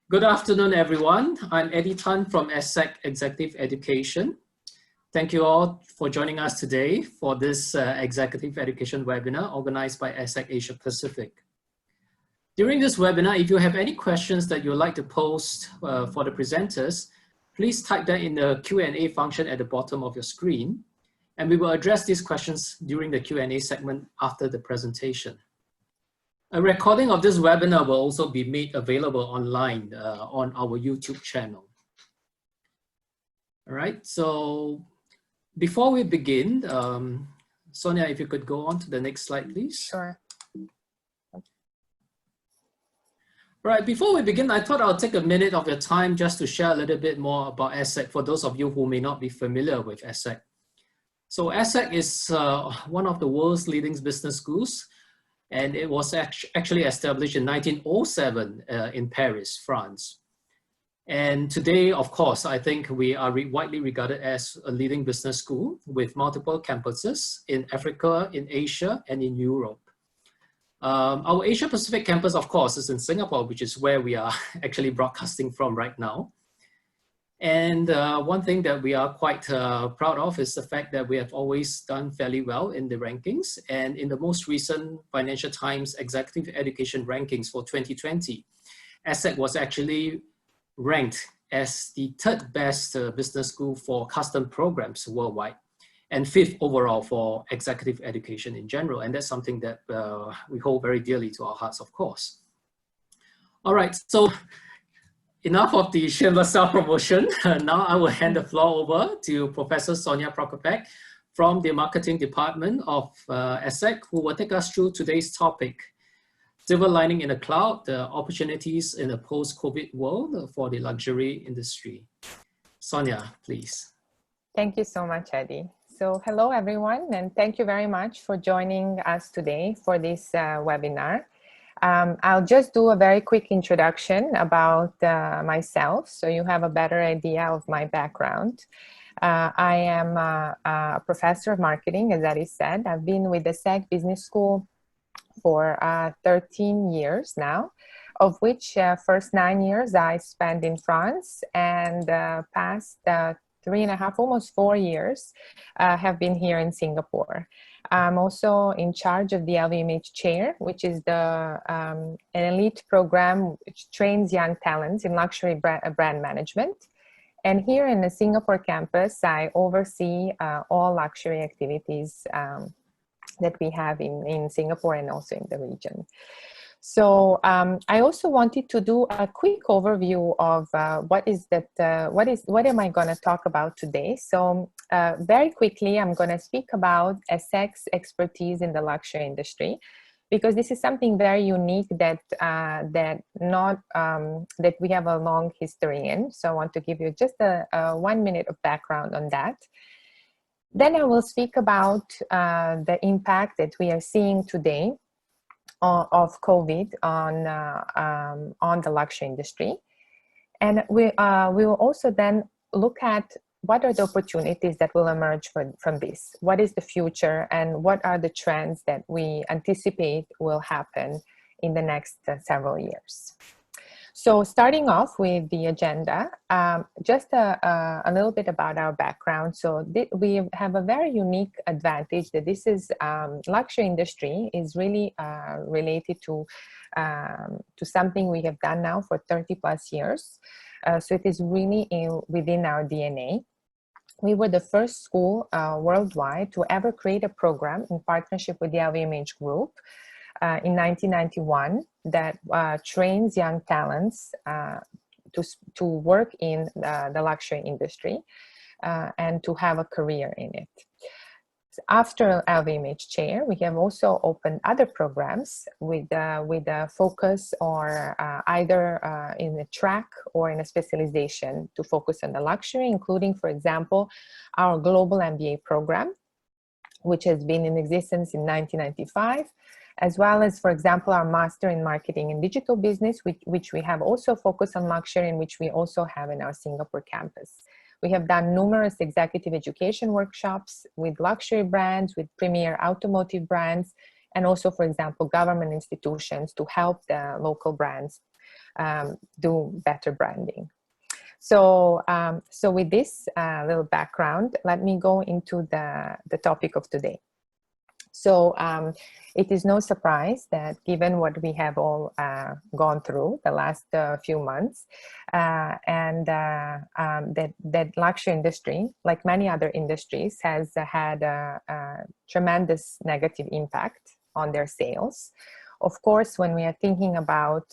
Good afternoon, everyone. I'm Eddie Tan from ESSEC Executive Education. Thank you all for joining us today for this Executive Education webinar organized by ESSEC Asia Pacific. During this webinar, if you have any questions that you would like to post for the presenters, please type that in the Q&A function at the bottom of your screen, and we will address these questions during the Q&A segment after the presentation. A recording of this webinar will also be made available online on our YouTube channel. All right, so before we begin, Sonia, if you could go on to the next slide, please. Sure. All right, before we begin, I thought I'll take a minute of your time just to share a little bit more about ESSEC for those of you who may not be familiar with ESSEC. So ESSEC is one of the world's leading business schools, and it was actually established in 1907 in Paris, France. And today, of course, I think we are widely regarded as a leading business school with multiple campuses in Africa, in Asia, and in Europe. Our Asia Pacific campus, of course, is in Singapore, which is where we are actually broadcasting from right now. And one thing that we are quite proud of is the fact that we have always done fairly well in the rankings. And in the most recent Financial Times Executive Education Rankings for 2020, ESSEC was actually ranked as the third best business school for custom programs worldwide, and fifth overall for executive education in general. And that's something that we hold very dearly to our hearts, of course. All right, so enough of the shameless self-promotion. Now I will hand the floor over to Professor Sonja Prokopec from the Marketing Department of ESSEC, who will take us through today's topic, Silver Lining in the Cloud, the opportunities in a post-COVID world for the luxury industry. Sonia, please. Thank you so much, Eddie. So hello, everyone, and thank you very much for joining us today for this webinar. I'll just do a very quick introduction about myself, so you have a better idea of my background. I am a professor of marketing, as Eddie said. I've been with the ESSEC Business School for 13 years now, of which first 9 years I spent in France, and past 3.5, almost 4 years, have been here in Singapore. I'm also in charge of the LVMH chair, which is an elite program which trains young talents in luxury brand management. And here in the Singapore campus, I oversee all luxury activities that we have in Singapore and also in the region. So I also wanted to do a quick overview of what am I going to talk about today. So very quickly, I'm going to speak about ESSEC's expertise in the luxury industry, because this is something very unique that we have a long history in. So I want to give you just a 1 minute of background on that. Then I will speak about the impact that we are seeing today of COVID on the luxury industry. And we will also then look at what are the opportunities that will emerge from this. What is the future, and what are the trends that we anticipate will happen in the next several years. So starting off with the agenda, just a little bit about our background. So we have a very unique advantage that this is luxury industry is really related to something we have done now for 30 plus years. So it is really within our DNA. We were the first school worldwide to ever create a program in partnership with the LVMH group in 1991 that trains young talents to work in the luxury industry and to have a career in it. So after LVMH chair, we have also opened other programs with a focus or either in a track or in a specialization to focus on the luxury, including, for example, our global MBA program, which has been in existence in 1995, as well as, for example, our Master in Marketing and Digital Business, which we have also focused on luxury and which we also have in our Singapore campus. We have done numerous executive education workshops with luxury brands, with premier automotive brands, and also, for example, government institutions to help the local brands do better branding. So, so with this little background, let me go into the topic of today. So it is no surprise that given what we have all gone through the last few months, and that luxury industry, like many other industries, has had a tremendous negative impact on their sales. Of course, when we are thinking about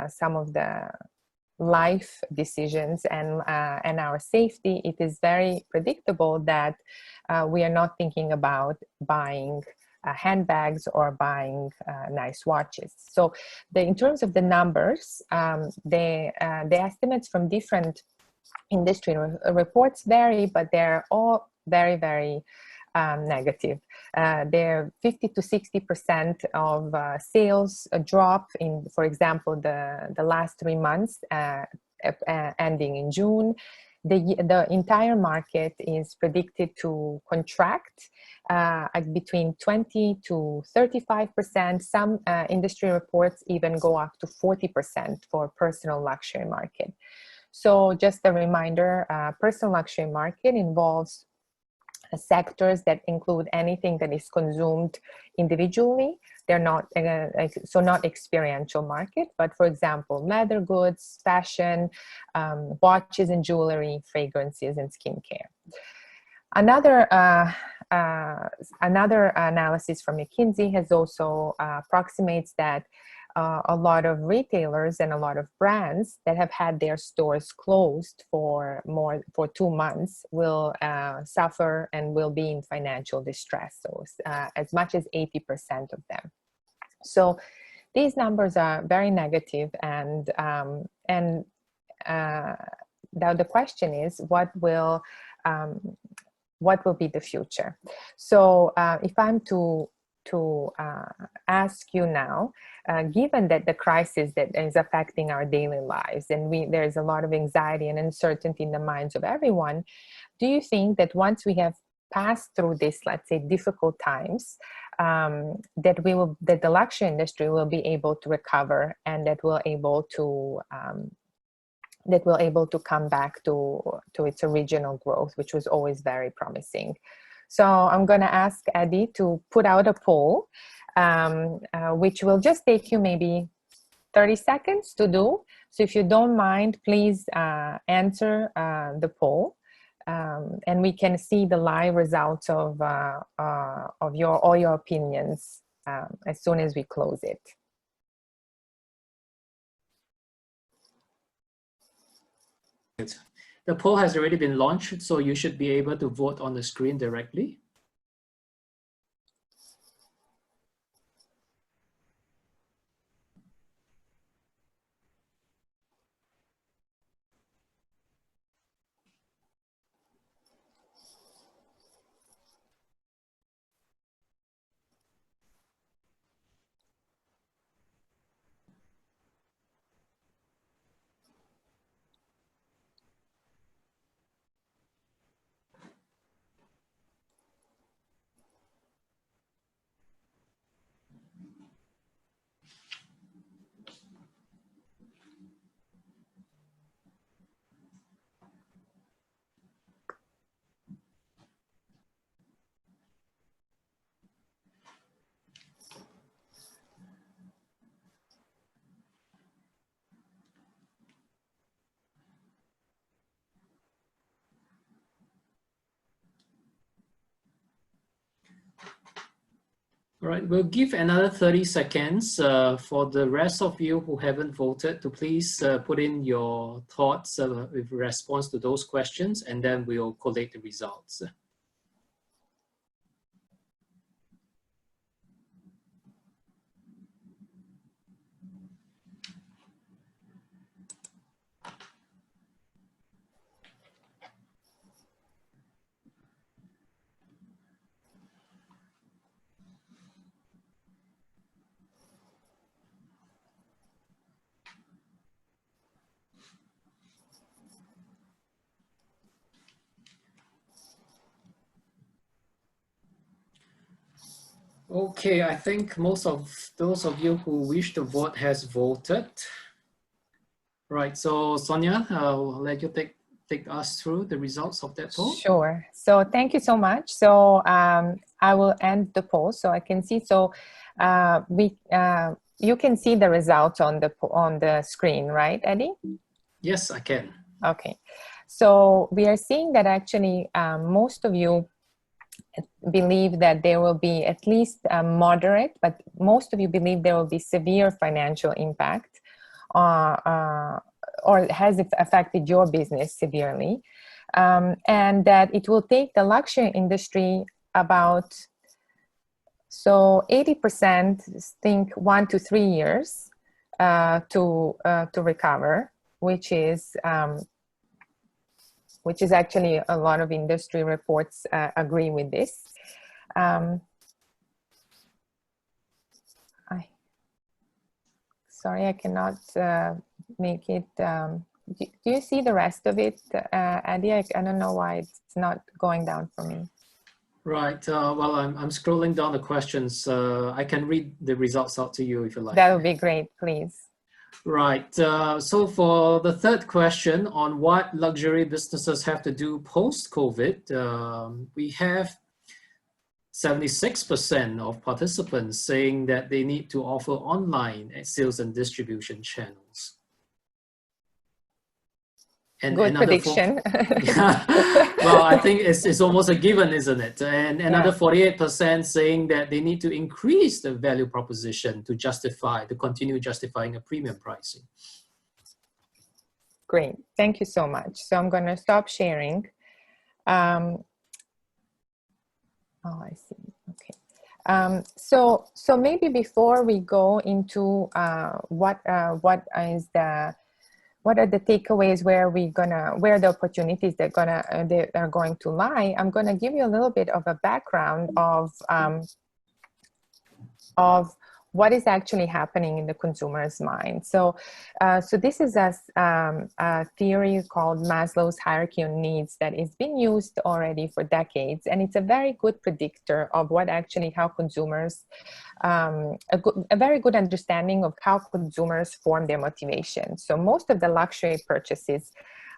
some of the life decisions and our safety, it is very predictable that we are not thinking about buying handbags or buying nice watches. So in terms of the numbers, the estimates from different industry reports vary, but they're all very, very negative. They're 50 to 60% of sales drop in, for example, the last 3 months ending in June. The entire market is predicted to contract between 20 to 35%. Some industry reports even go up to 40% for personal luxury market. So just a reminder, personal luxury market involves sectors that include anything that is consumed individually. They're not, so not experiential market, but for example, leather goods, fashion, watches and jewelry, fragrances, and skincare. Another analysis from McKinsey has also approximates that a lot of retailers and a lot of brands that have had their stores closed for 2 months will suffer and will be in financial distress. So as much as 80% of them. So these numbers are very negative, and now the question is, what will be the future? So if I'm to ask you now, given that the crisis that is affecting our daily lives, and there's a lot of anxiety and uncertainty in the minds of everyone, do you think that once we have passed through this, let's say, difficult times, that the luxury industry will be able to recover, and that we're able to come back to its original growth, which was always very promising? So I'm going to ask Eddie to put out a poll, which will just take you maybe 30 seconds to do. So if you don't mind, please answer the poll, and we can see the live results of all your opinions as soon as we close it. The poll has already been launched, so you should be able to vote on the screen directly. All right, we'll give another 30 seconds for the rest of you who haven't voted to please put in your thoughts with response to those questions, and then we'll collate the results. Okay, I think most of those of you who wish to vote has voted. Right. So Sonia, I'll let you take us through the results of that poll. Sure. So thank you so much. So I will end the poll so I can see. So you can see the results on the screen, right, Eddie? Yes, I can. Okay. So we are seeing that actually most of you believe that there will be at least moderate, but most of you believe there will be severe financial impact or has affected your business severely. And that it will take the luxury industry about, so 80% think 1 to 3 years to recover, which is actually a lot of industry reports agree with this. Sorry, I cannot make it. Do you see the rest of it, Eddie? I don't know why it's not going down for me. Right. Well, I'm scrolling down the questions. I can read the results out to you if you like. That would be great, please. Right. So for the third question on what luxury businesses have to do post-COVID, we have 76% of participants saying that they need to offer online sales and distribution channels. And good prediction. Well, I think it's almost a given, isn't it? And another 48% saying that they need to increase the value proposition to continue justifying a premium pricing. Great, thank you so much. So I'm going to stop sharing. Oh, I see. Okay. So maybe before we go into what are the takeaways, where the opportunities they are going to lie, I'm gonna give you a little bit of a background of what is actually happening in the consumer's mind. So this is a theory called Maslow's hierarchy of needs that is being used already for decades, and it's a very good predictor of how consumers, a very good understanding of how consumers form their motivation. So most of the luxury purchases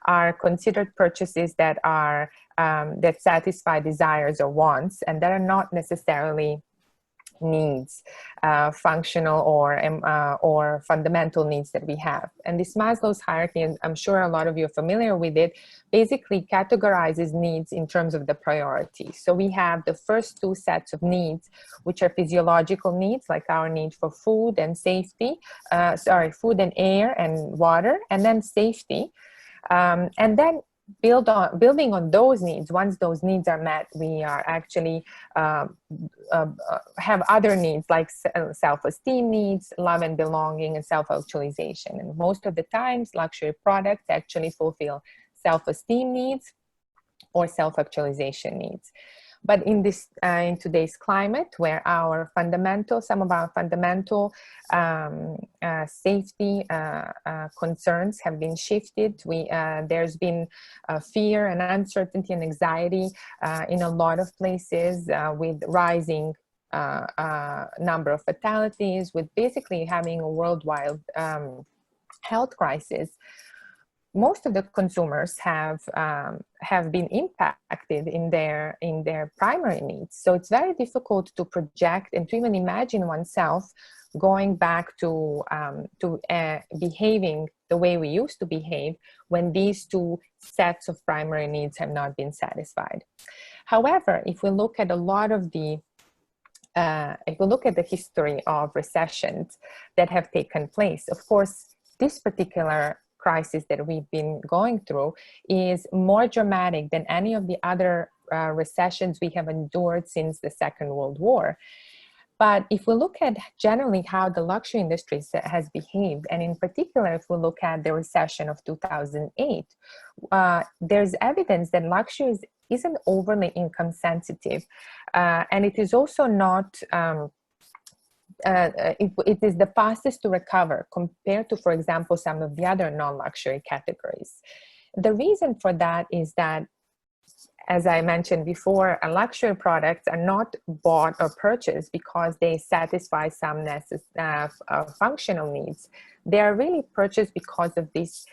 are considered purchases that are that satisfy desires or wants, and that are not necessarily needs, functional or fundamental needs that we have. And this Maslow's hierarchy, and I'm sure a lot of you are familiar with it, basically categorizes needs in terms of the priority. So we have the first two sets of needs, which are physiological needs, like our need for food and safety, food and air and water, and then safety. And then building on those needs, once those needs are met, we are actually have other needs like self-esteem needs, love and belonging, and self-actualization. And most of the times, luxury products actually fulfill self-esteem needs or self-actualization needs. But in today's climate, where some of our fundamental safety concerns have been shifted, there's been fear and uncertainty and anxiety in a lot of places, with rising number of fatalities, with basically having a worldwide health crisis. Most of the consumers have been impacted in their primary needs. So it's very difficult to project and to even imagine oneself going back to behaving the way we used to behave when these two sets of primary needs have not been satisfied. However, if we look at the history of recessions that have taken place, of course, this particular crisis that we've been going through is more dramatic than any of the other recessions we have endured since the Second World War. But if we look at generally how the luxury industry has behaved, and in particular, if we look at the recession of 2008, there's evidence that luxury isn't overly income sensitive, and it is also not it is the fastest to recover compared to, for example, some of the other non-luxury categories. The reason for that is that, as I mentioned before, luxury products are not bought or purchased because they satisfy some functional needs. they are really purchased because of this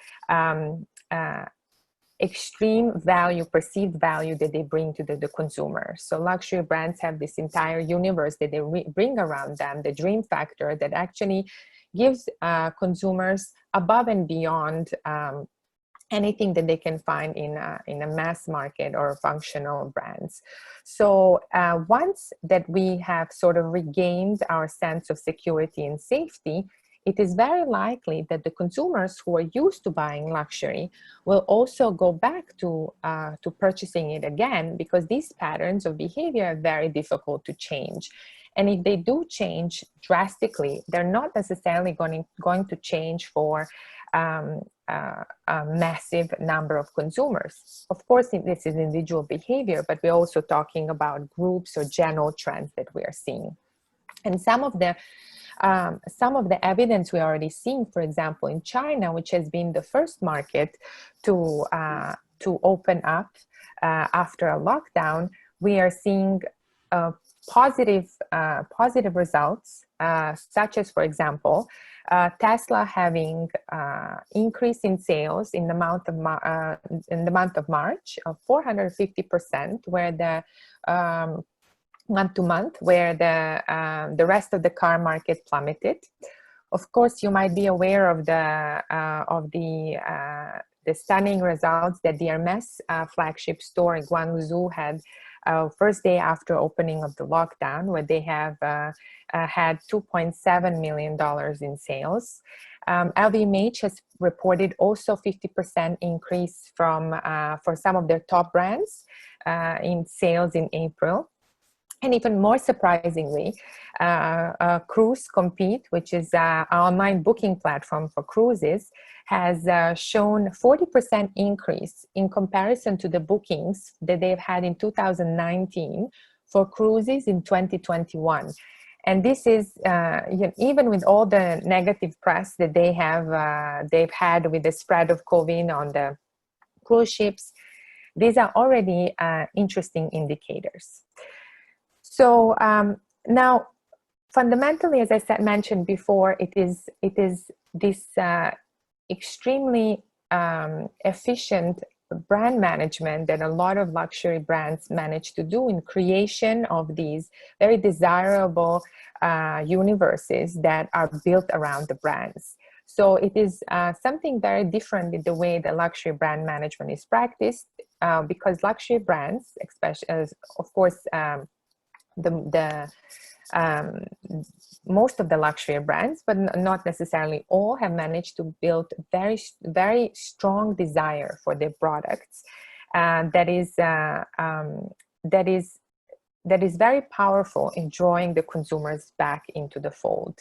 extreme value, perceived value that they bring to the consumer. So luxury brands have this entire universe that they bring around them, the dream factor that actually gives consumers above and beyond anything that they can find in a mass market or functional brands. So once that we have sort of regained our sense of security and safety, it is very likely that the consumers who are used to buying luxury will also go back to purchasing it again, because these patterns of behavior are very difficult to change. And if they do change drastically, they're not necessarily going to change for a massive number of consumers. Of course, this is individual behavior, but we're also talking about groups or general trends that we are seeing. And some of the evidence we're already seeing, for example, in China, which has been the first market to open up after a lockdown, we are seeing positive results, such as, for example, Tesla having increase in sales in the month of March of 450%, where the month to month, where the rest of the car market plummeted. Of course, you might be aware of the stunning results that the Hermes flagship store in Guangzhou had first day after opening of the lockdown, where they have had $2.7 million in sales. LVMH has reported also 50% increase for some of their top brands in sales in April. And even more surprisingly, Cruise Compete, which is an online booking platform for cruises, has shown 40% increase in comparison to the bookings that they've had in 2019 for cruises in 2021. And this is, even with all the negative press that they've had with the spread of COVID on the cruise ships, these are already interesting indicators. So now, fundamentally, as I mentioned before, it is this extremely efficient brand management that a lot of luxury brands manage to do in creation of these very desirable universes that are built around the brands. So it is something very different in the way the luxury brand management is practiced, because luxury brands, especially, of course, most of the luxury brands, but not necessarily all, have managed to build very, very strong desire for their products that is very powerful in drawing the consumers back into the fold.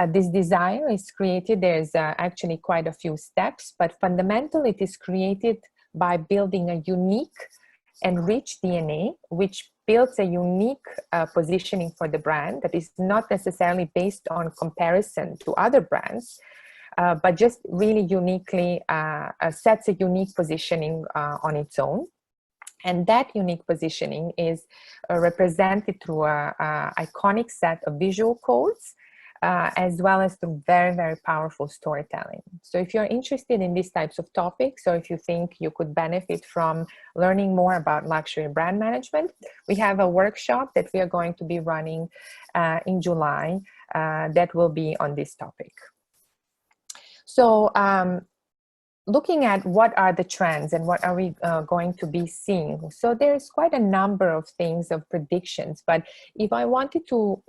This desire is created, there's actually quite a few steps, but fundamentally it is created by building a unique and rich DNA, which builds a unique positioning for the brand that is not necessarily based on comparison to other brands, but just really uniquely sets a unique positioning on its own. And that unique positioning is represented through an iconic set of visual codes, as well as through very, very powerful storytelling. So if you're interested in these types of topics, or if you think you could benefit from learning more about luxury brand management, we have a workshop that we are going to be running in July that will be on this topic. So looking at what are the trends and what are we going to be seeing. So there's quite a number of things, of predictions, but if I wanted to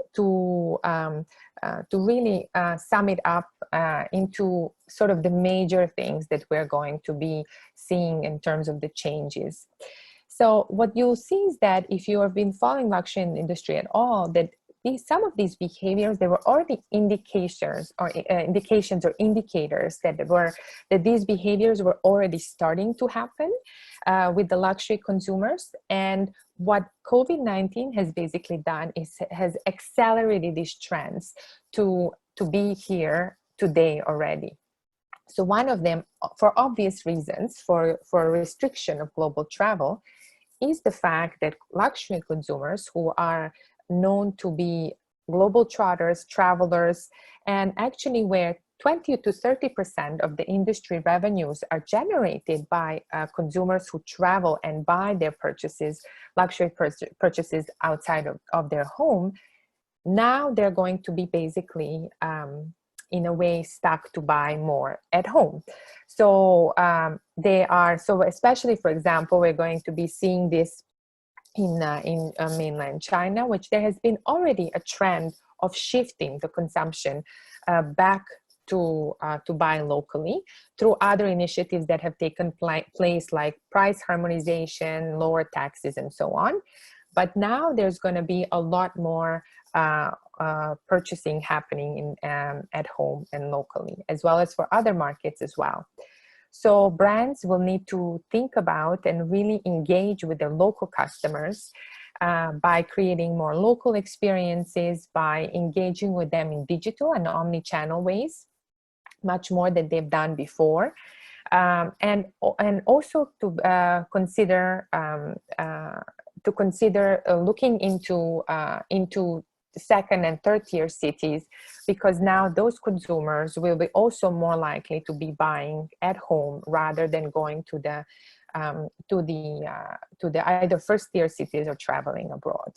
really sum it up into sort of the major things that we're going to be seeing in terms of the changes. So what you'll see is that if you have been following luxury industry at all, that some of these behaviors, there were already indications or indicators that these behaviors were already starting to happen with the luxury consumers. And what COVID-19 has basically done is has accelerated these trends to be here today already. So one of them, for obvious reasons, for restriction of global travel, is the fact that luxury consumers, who are known to be global trotters, travelers, and actually where 20 to 30% of the industry revenues are generated by consumers who travel and buy their purchases, luxury purchases outside of their home. Now they're going to be basically, in a way, stuck to buy more at home. So so especially, for example, we're going to be seeing this in mainland China, which there has been already a trend of shifting the consumption back to buy locally through other initiatives that have taken place, like price harmonization, lower taxes, and so on. But now there's going to be a lot more purchasing happening at home and locally, as well as for other markets as well. So brands will need to think about and really engage with their local customers by creating more local experiences, by engaging with them in digital and omni-channel ways, much more than they've done before. And also to consider looking into second and third tier cities, because now those consumers will be also more likely to be buying at home rather than going to the either first tier cities or traveling abroad.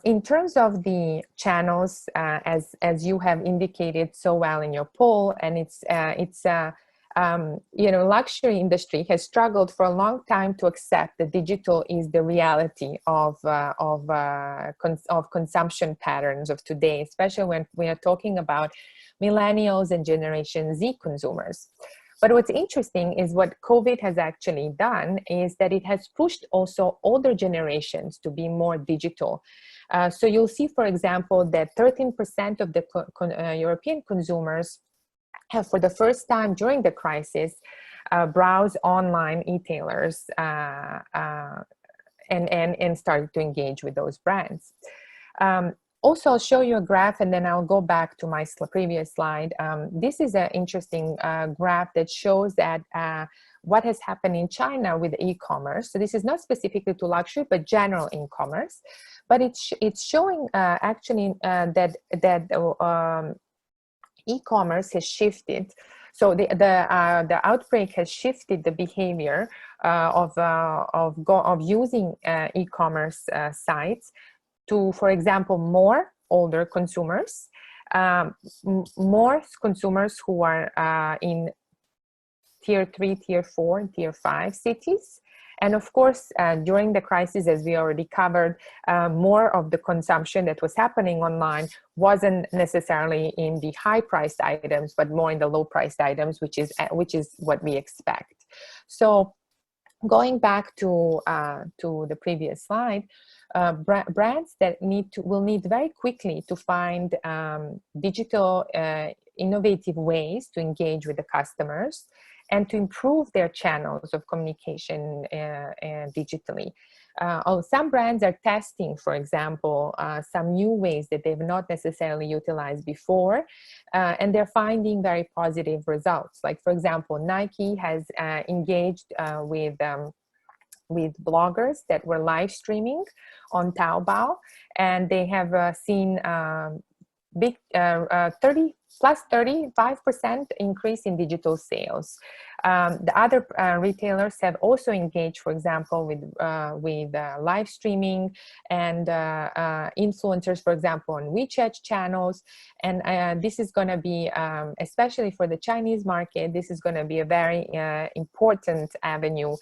In terms of the channels, as you have indicated so well in your poll, and luxury industry has struggled for a long time to accept that digital is the reality of consumption patterns of today, especially when we are talking about millennials and Generation Z consumers. But what's interesting is what COVID has actually done is that it has pushed also older generations to be more digital. So you'll see, for example, that 13% of the European consumers have, for the first time during the crisis, browsed online e-tailers and started to engage with those brands. Also, I'll show you a graph and then I'll go back to my previous slide. This is an interesting graph that shows that what has happened in China with e-commerce. So this is not specifically to luxury, but general e-commerce. But it's showing actually that e-commerce has shifted. So the outbreak has shifted the behavior of using e-commerce sites to, for example, more older consumers, more consumers who are in tier 3, tier 4, and tier 5 cities. And of course, during the crisis, as we already covered, more of the consumption that was happening online wasn't necessarily in the high-priced items, but more in the low-priced items, which is what we expect. So, going back to the previous slide, brands that will need very quickly to find digital innovative ways to engage with the customers and to improve their channels of communication digitally. Some brands are testing, for example, some new ways that they've not necessarily utilized before, and they're finding very positive results. Like, for example, Nike has engaged with bloggers that were live streaming on Taobao, and they have seen big 35% increase in digital sales. The other retailers have also engaged, for example, with live streaming and influencers, for example, on WeChat channels. And this is going to be, especially for the Chinese market, this is going to be a very important avenue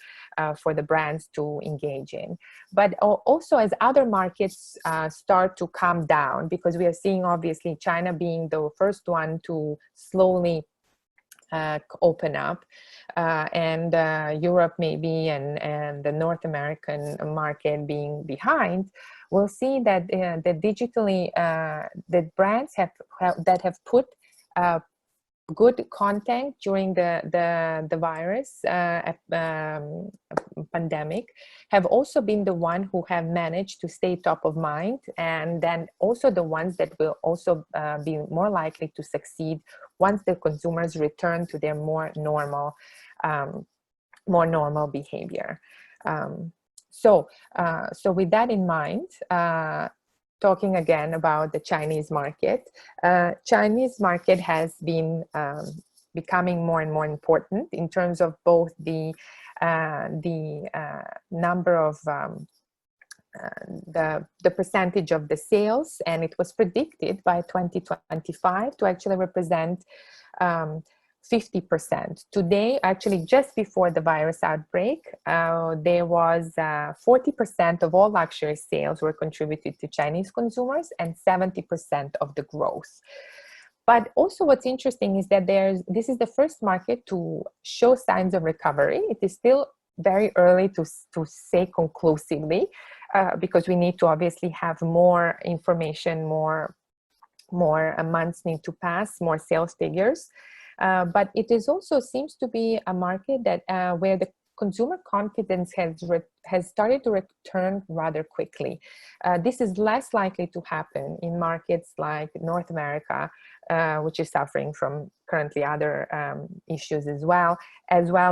for the brands to engage in. But also, as other markets start to come down, because we are seeing obviously China being the first one to slowly open up, and Europe maybe, and the North American market being behind, we'll see that digitally the brands that have put good content during the virus pandemic have also been the one who have managed to stay top of mind, and then also the ones that will also be more likely to succeed once the consumers return to their more normal behavior. So with that in mind, talking again about the Chinese market. Chinese market has been becoming more and more important in terms of both the number of the percentage of the sales, and it was predicted by 2025 to actually represent 50%. Today, actually just before the virus outbreak, there was 40% of all luxury sales were contributed to Chinese consumers and 70% of the growth. But also what's interesting is that this is the first market to show signs of recovery. It is still very early to say conclusively, because we need to obviously have more information, more months need to pass, more sales figures. But it is also seems to be a market that where the consumer confidence has started to return rather quickly. This is less likely to happen in markets like North America, which is suffering from currently other issues as well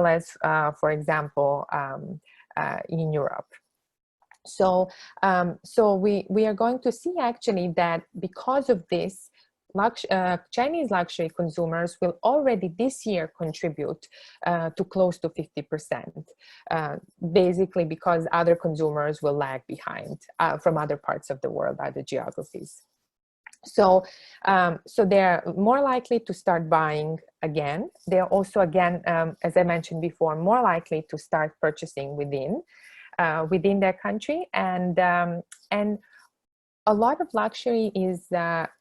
as, for example, in Europe. So, we are going to see actually that because of this, Chinese luxury consumers will already this year contribute to close to 50%, basically because other consumers will lag behind from other parts of the world, other geographies. So they're more likely to start buying again. They're also, again, as I mentioned before, more likely to start purchasing within their country, and a lot of luxury is,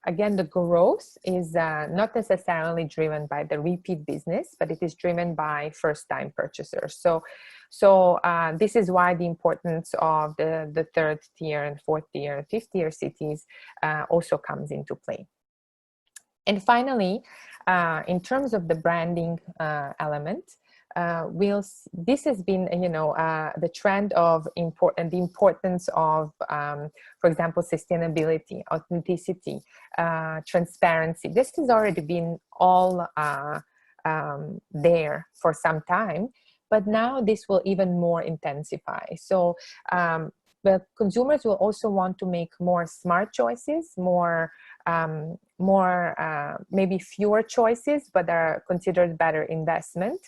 again, the growth is not necessarily driven by the repeat business, but it is driven by first-time purchasers. So this is why the importance of the third tier and fourth tier and fifth tier cities also comes into play. And finally, in terms of the branding element, this has been, the trend of the importance of, for example, sustainability, authenticity, transparency. This has already been all there for some time, but now this will even more intensify. So the consumers will also want to make more smart choices, maybe fewer choices, but are considered better investment.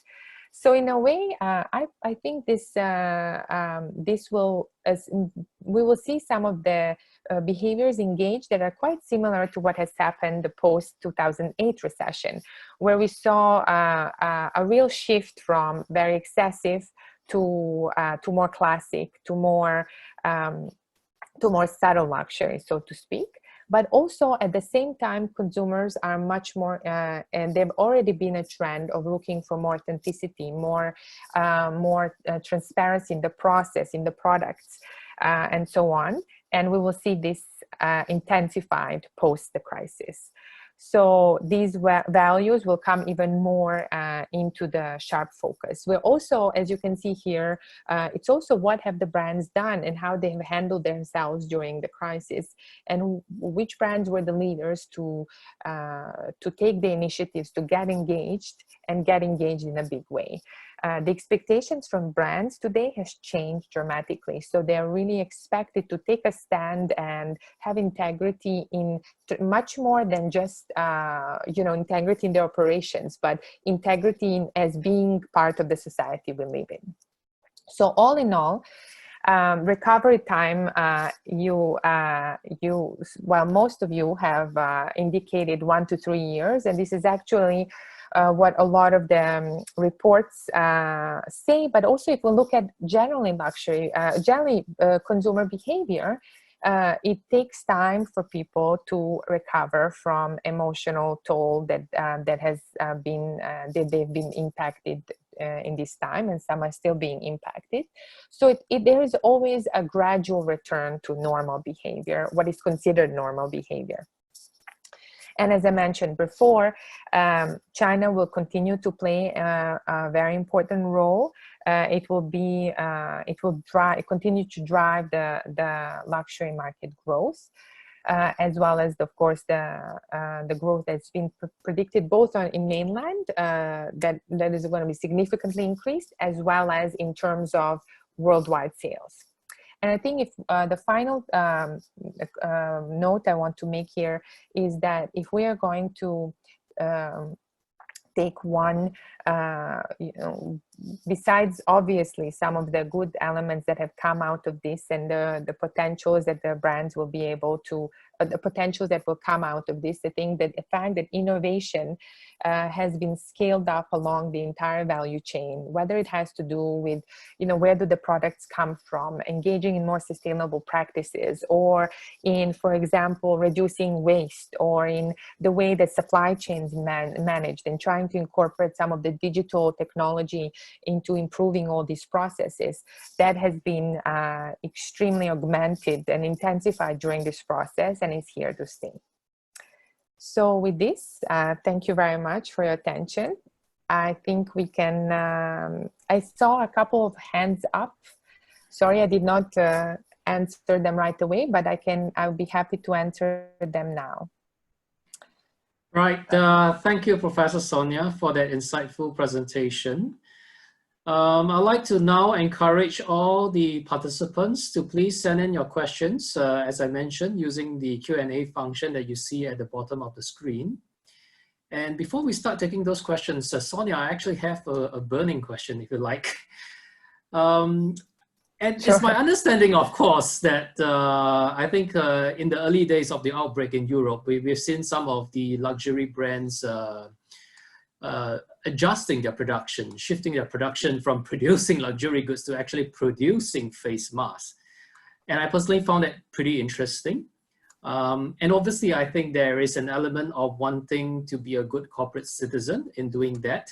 So in a way, I think this will, as we will see some of the behaviors engaged that are quite similar to what has happened the post-2008 recession, where we saw a real shift from very excessive to more classic, to more subtle luxury, so to speak. But also at the same time, consumers are much more, and they've already been a trend of looking for more authenticity, more transparency in the process, in the products, and so on. And we will see this intensified post the crisis. So these values will come even more into the sharp focus. We're also, as you can see here, it's also what have the brands done and how they have handled themselves during the crisis, and which brands were the leaders to take the initiatives to get engaged in a big way. The expectations from brands today has changed dramatically. So they're really expected to take a stand and have integrity in much more than just, integrity in their operations, but integrity as being part of the society we live in. So all in all, recovery time, most of you have indicated 1 to 3 years, and this is actually what a lot of the reports say. But also, if we look at generally luxury, consumer behavior, it takes time for people to recover from emotional toll that they've been impacted in this time, and some are still being impacted. So there is always a gradual return to normal behavior, what is considered normal behavior. And as I mentioned before, China will continue to play a very important role. It will continue to drive the luxury market growth, as well as, of course, the growth that's been predicted both in mainland, that is going to be significantly increased, as well as in terms of worldwide sales. And I think if the final note I want to make here is that if we are going to take one, besides obviously some of the good elements that have come out of this and the potentials that the brands will be able to, the potentials that will come out of this, I think that the fact that innovation has been scaled up along the entire value chain, whether it has to do with, where do the products come from, engaging in more sustainable practices, or in, for example, reducing waste, or in the way that supply chains managed, and trying to incorporate some of the digital technology into improving all these processes, that has been extremely augmented and intensified during this process and is here to stay. So with this, thank you very much for your attention. I think we can, I saw a couple of hands up. Sorry, I did not answer them right away, but I'll be happy to answer them now. Right, thank you, Professor Sonia, for that insightful presentation. I'd like to now encourage all the participants to please send in your questions, as I mentioned, using the Q&A function that you see at the bottom of the screen. And before we start taking those questions, Sonia, I actually have a burning question, if you like. And Sure. It's my understanding, of course, that I think in the early days of the outbreak in Europe, we've seen some of the luxury brands adjusting their production, shifting their production from producing luxury goods to actually producing face masks. And I personally found that pretty interesting. And obviously, I think there is an element of wanting to be a good corporate citizen in doing that.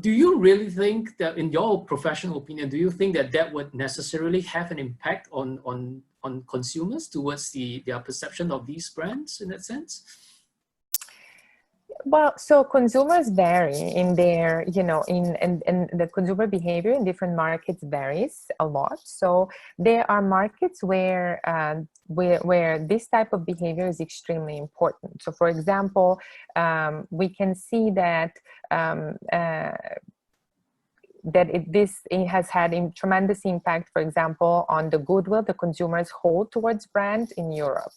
Do you really think that, in your professional opinion, do you think that that would necessarily have an impact on consumers towards their perception of these brands in that sense? Well, so consumers vary in their, in the consumer behavior in different markets varies a lot. So there are markets where this type of behavior is extremely important. So for example, we can see that it has had a tremendous impact, for example, on the goodwill the consumers hold towards brands in Europe.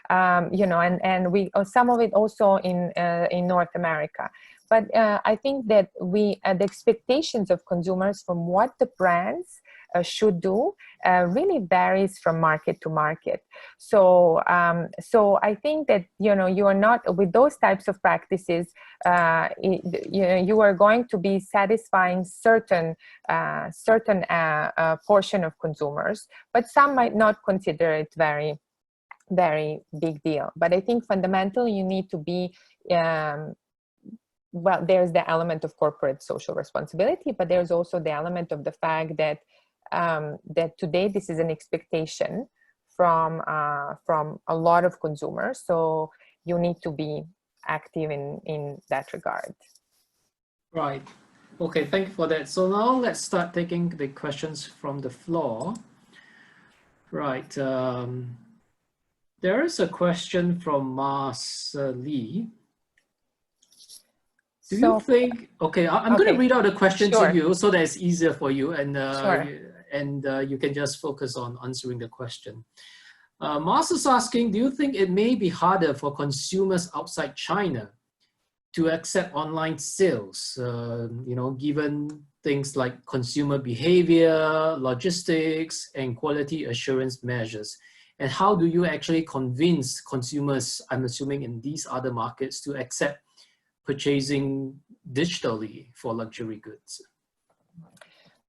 And we some of it also in North America. But I think that the expectations of consumers from what the brands should do really varies from market to market. So I think that you are not, with those types of practices, you are going to be satisfying certain portion of consumers, but some might not consider it very big deal. But I think fundamentally you need to be, well, there's the element of corporate social responsibility, but there's also the element of the fact that that today this is an expectation from a lot of consumers. So you need to be active in that regard. Right. Okay, thank you for that. So now let's start taking the questions from the floor. Right. There is a question from Mars Lee. Do you think, okay, I'm going to read out the question to you so that it's easier for you, and you can just focus on answering the question. Mars is asking, do you think it may be harder for consumers outside China to accept online sales, given things like consumer behavior, logistics, and quality assurance measures? And how do you actually convince consumers, I'm assuming in these other markets, to accept purchasing digitally for luxury goods?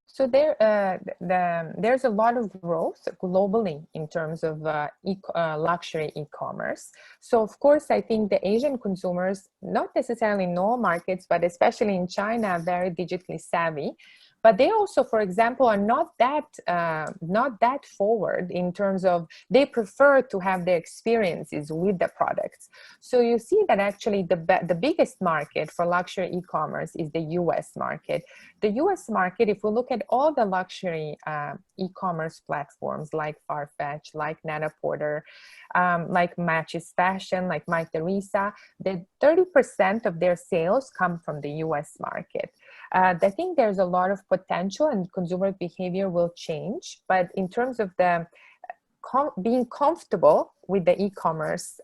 So there's a lot of growth globally in terms of luxury e-commerce. So of course, I think the Asian consumers, not necessarily in all markets, but especially in China, are very digitally savvy. But they also, for example, are not that forward in terms of, they prefer to have their experiences with the products. So you see that actually the biggest market for luxury e-commerce is the US market. The US market, if we look at all the luxury e-commerce platforms like Farfetch, like Net-a-Porter, like Matches Fashion, like My Theresa, that 30% of their sales come from the US market. I think there's a lot of potential and consumer behavior will change. But in terms of the being comfortable with the e-commerce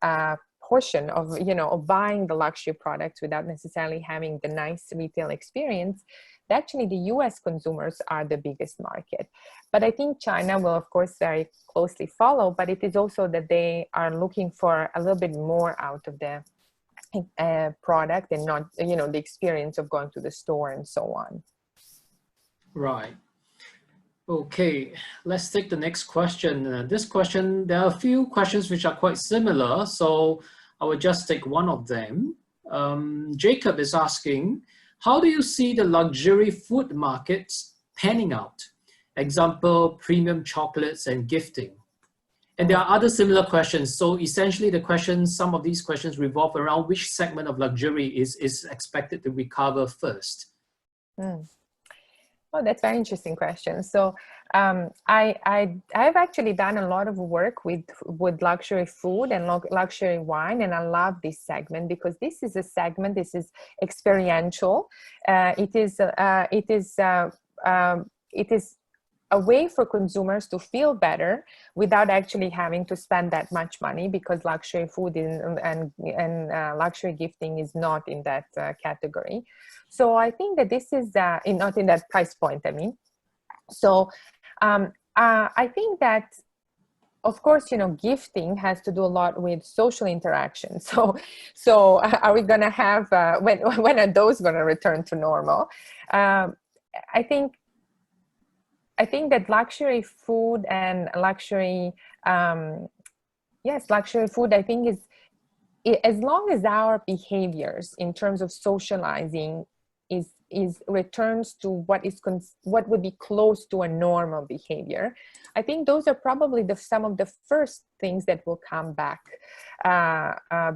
portion of, of buying the luxury products without necessarily having the nice retail experience, actually the US consumers are the biggest market. But I think China will, of course, very closely follow, but it is also that they are looking for a little bit more out of the product and not, the experience of going to the store and so on. Right. Okay, let's take the next question. This question, there are a few questions which are quite similar, so I will just take one of them. Jacob is asking, how do you see the luxury food markets panning out? Example, premium chocolates and gifting. And there are other similar questions. So essentially the questions, some of these questions revolve around which segment of luxury is expected to recover first. Oh, that's a very interesting question. So I've actually done a lot of work with luxury food and luxury wine, and I love this segment because this is a segment, this is experiential. It is a way for consumers to feel better without actually having to spend that much money, because luxury food and luxury gifting is not in that category. So I think that this is not in that price point, I mean. So I think that, of course, gifting has to do a lot with social interaction. So are we going to have, when are those going to return to normal? I think that luxury food and luxury, luxury food, I think is, as long as our behaviors in terms of socializing is returns to what would be close to a normal behavior, I think those are probably some of the first things that will come back,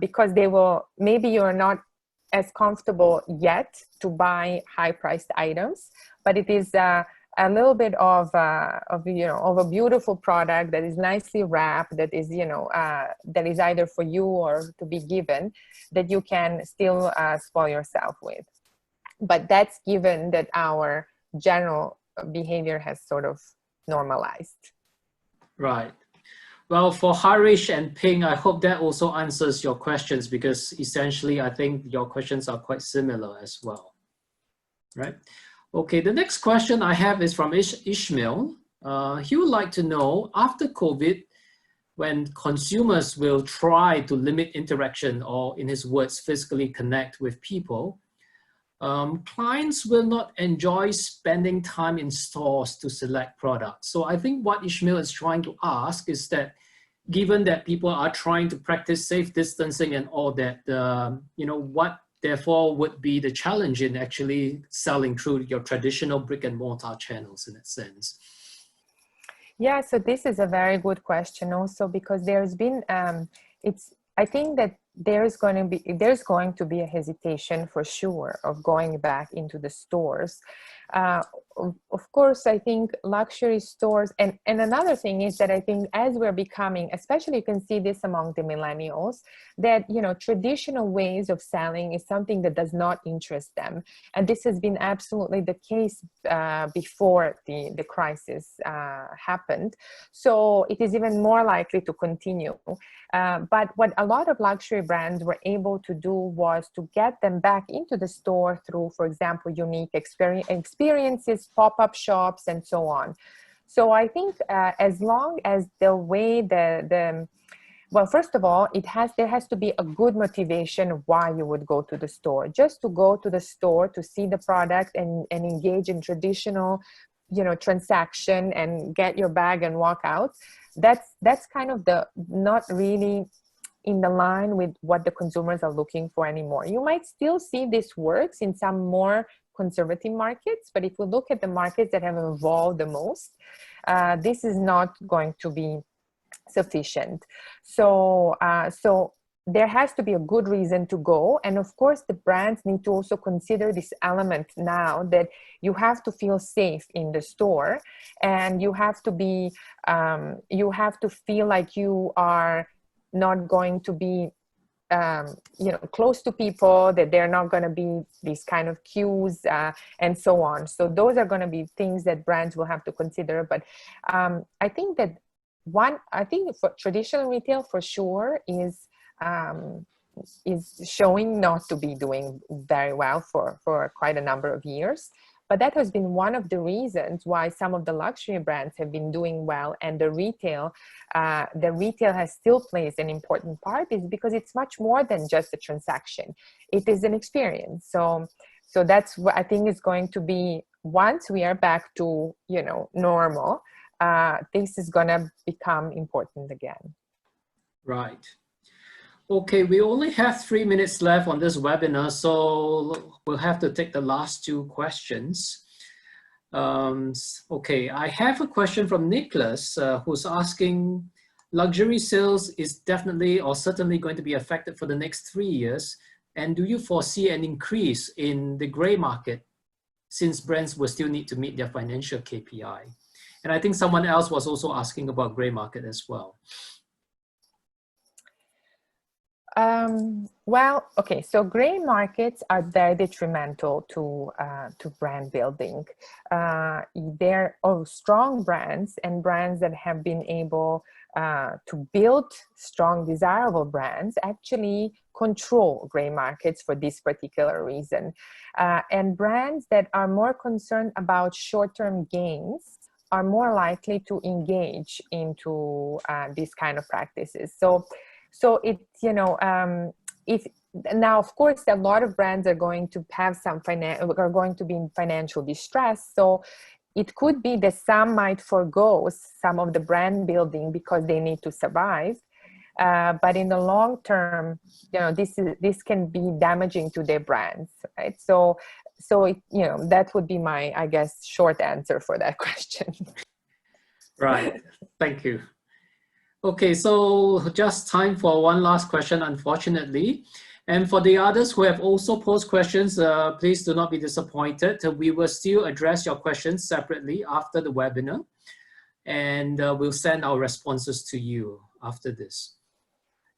because maybe you're not as comfortable yet to buy high-priced items, but it is a little bit of a beautiful product that is nicely wrapped, that is that is either for you or to be given, that you can still spoil yourself with. But that's given that our general behavior has sort of normalized. Right. Well, for Harish and Ping, I hope that also answers your questions, because essentially I think your questions are quite similar as well. Right. Okay, the next question I have is from Ishmael. He would like to know, after COVID, when consumers will try to limit interaction or, in his words, physically connect with people, clients will not enjoy spending time in stores to select products. So I think what Ishmael is trying to ask is that, given that people are trying to practice safe distancing and all that, what therefore would be the challenge in actually selling through your traditional brick and mortar channels in that sense? Yeah, so this is a very good question also, because there's been, I think that there's going to be a hesitation for sure of going back into the stores. Of course, I think luxury stores, and another thing is that I think as we're becoming, especially you can see this among the millennials, that, traditional ways of selling is something that does not interest them. And this has been absolutely the case before the crisis happened. So it is even more likely to continue. But what a lot of luxury brands were able to do was to get them back into the store through, for example, unique experiences, pop-up shops, and so on. So I think as long as the way well, first of all, there has to be a good motivation why you would go to the store. Just to go to the store to see the product and engage in traditional, transaction and get your bag and walk out. That's kind of not really in the line with what the consumers are looking for anymore. You might still see this works in some more conservative markets, but if we look at the markets that have evolved the most, this is not going to be sufficient. So there has to be a good reason to go. And of course, the brands need to also consider this element now, that you have to feel safe in the store, and you have to feel like you are not going to be close to people, that they're not going to be these kind of queues and so on. So those are going to be things that brands will have to consider. But I think that for traditional retail for sure is showing not to be doing very well for quite a number of years. But that has been one of the reasons why some of the luxury brands have been doing well, and the retail has still plays an important part, is because it's much more than just a transaction. It is an experience. So that's what I think is going to be, once we are back to, normal, this is going to become important again. Right. Okay, we only have 3 minutes left on this webinar, so we'll have to take the last 2 questions. Okay, I have a question from Nicholas, who's asking, luxury sales is definitely or certainly going to be affected for the next 3 years. And do you foresee an increase in the gray market, since brands will still need to meet their financial KPI? And I think someone else was also asking about gray market as well. Well, okay, so gray markets are very detrimental to brand building. They're strong brands, and brands that have been able to build strong, desirable brands actually control gray markets for this particular reason. And brands that are more concerned about short-term gains are more likely to engage into these kind of practices. So it's, if now, of course, a lot of brands are going to have are going to be in financial distress. So it could be that some might forego some of the brand building because they need to survive. But in the long term, this can be damaging to their brands, right? So that would be my, I guess, short answer for that question. Right. Thank you. Okay, so just time for one last question, unfortunately. And for the others who have also posed questions, please do not be disappointed. We will still address your questions separately after the webinar, and we'll send our responses to you after this.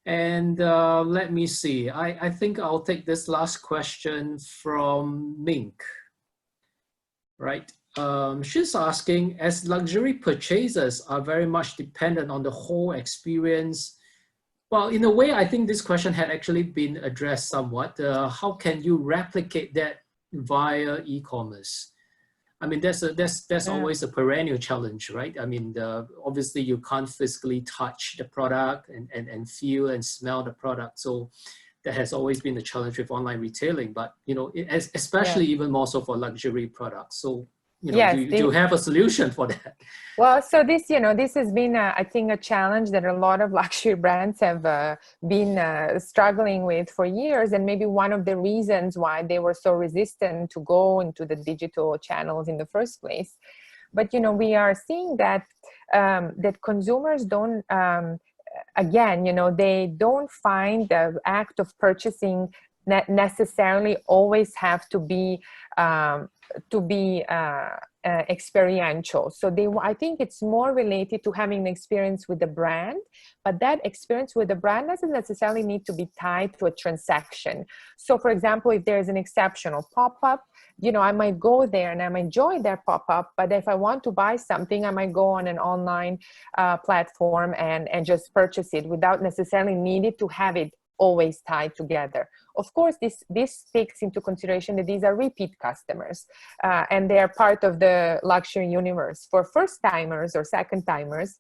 And let me see, I think I'll take this last question from Mink, right? She's asking, as luxury purchasers are very much dependent on the whole experience, well, in a way, I think this question had actually been addressed somewhat. How can you replicate that via e-commerce? I mean, that's always a perennial challenge, right? I mean, obviously you can't physically touch the product and feel and smell the product. So that has always been the challenge with online retailing, but, especially even more so for luxury products. So, do you have a solution for that? Well, so this has been, I think, a challenge that a lot of luxury brands have been struggling with for years, and maybe one of the reasons why they were so resistant to go into the digital channels in the first place. But we are seeing that that consumers don't, they don't find the act of purchasing necessarily always have to be experiential. So I think it's more related to having an experience with the brand, but that experience with the brand doesn't necessarily need to be tied to a transaction. So for example, if there's an exceptional pop-up, I might go there and I might enjoy their pop-up, but if I want to buy something, I might go on an online platform and just purchase it without necessarily needing to have it always tied together. Of course, this takes into consideration that these are repeat customers and they are part of the luxury universe. For first-timers or second-timers,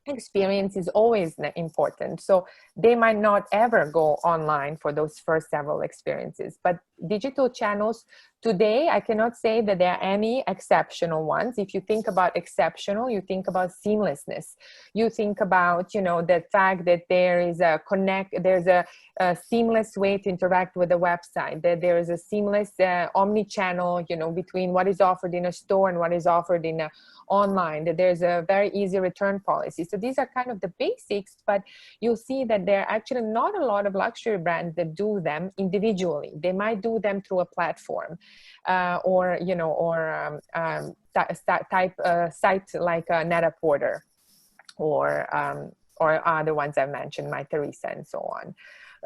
experience is always important. So they might not ever go online for those first several experiences. But digital channels today, I cannot say that there are any exceptional ones. If you think about exceptional, you think about seamlessness. You think about, the fact that there is there's a seamless way to interact with the website, that there is a seamless omni-channel, between what is offered in a store and what is offered in online, that there's a very easy return policy. So these are kind of the basics, but you'll see that there are actually not a lot of luxury brands that do them individually. They might do them through a platform or site like Net-a-Porter or other ones I mentioned, My Teresa and so on.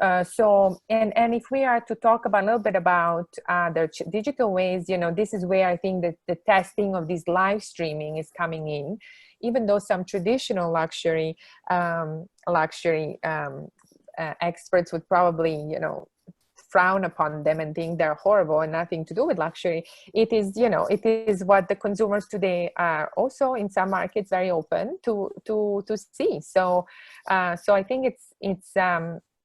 And if we are to talk about a little bit about the digital ways, you know, this is where I think that the testing of this live streaming is coming in, even though some traditional luxury experts would probably, you know, frown upon them and think they're horrible and nothing to do with luxury. It is, you know, it is what the consumers today are also in some markets very open to see. So I think it's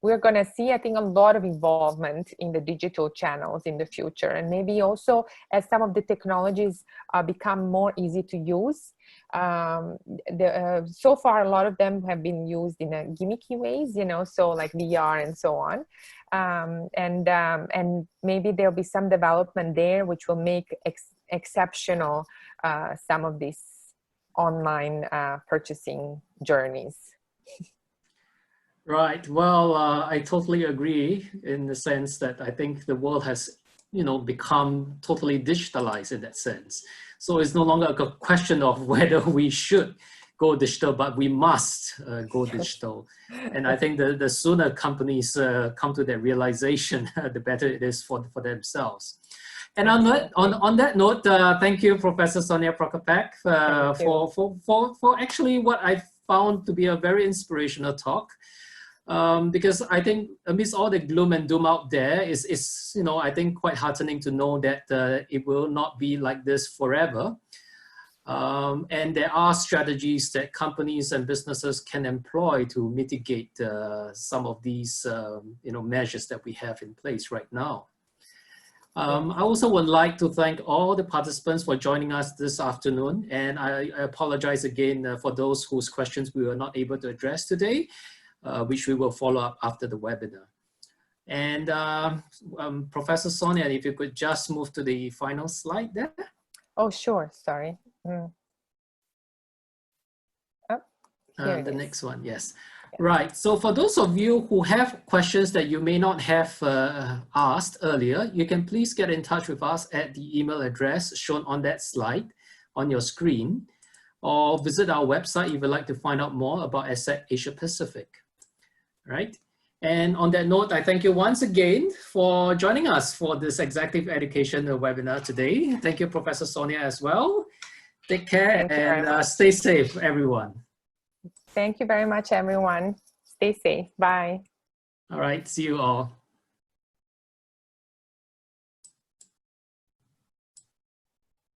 we're going to see, I think, a lot of involvement in the digital channels in the future, and maybe also as some of the technologies become more easy to use. So far, a lot of them have been used in a gimmicky ways, you know, so like VR and so on. And maybe there'll be some development there which will make exceptional some of these online purchasing journeys. Right. Well, I totally agree in the sense that I think the world has, you know, become totally digitalized in that sense. So it's no longer a question of whether we should go digital, but we must go digital. And I think the sooner companies come to that realization, the better it is for themselves. And on that note, thank you, Professor Sonja Prokopec, for actually what I found to be a very inspirational talk. Because I think amidst all the gloom and doom out there is you know, I think quite heartening to know that it will not be like this forever. And there are strategies that companies and businesses can employ to mitigate some of these you know, measures that we have in place right now. I also would like to thank all the participants for joining us this afternoon. And I apologize again for those whose questions we were not able to address today. Which we will follow up after the webinar. And Professor Sonia, if you could just move to the final slide there. Oh, sure, sorry. Oh, the next one, yes. Yeah. Right, so for those of you who have questions that you may not have asked earlier, you can please get in touch with us at the email address shown on that slide on your screen, or visit our website if you'd like to find out more about ESSEC Asia Pacific. Right. And on that note, I thank you once again for joining us for this executive education webinar today. Thank you, Professor Sonia, as well. Take care and stay safe, everyone. Thank you very much, everyone. Stay safe. Bye. All right. See you all.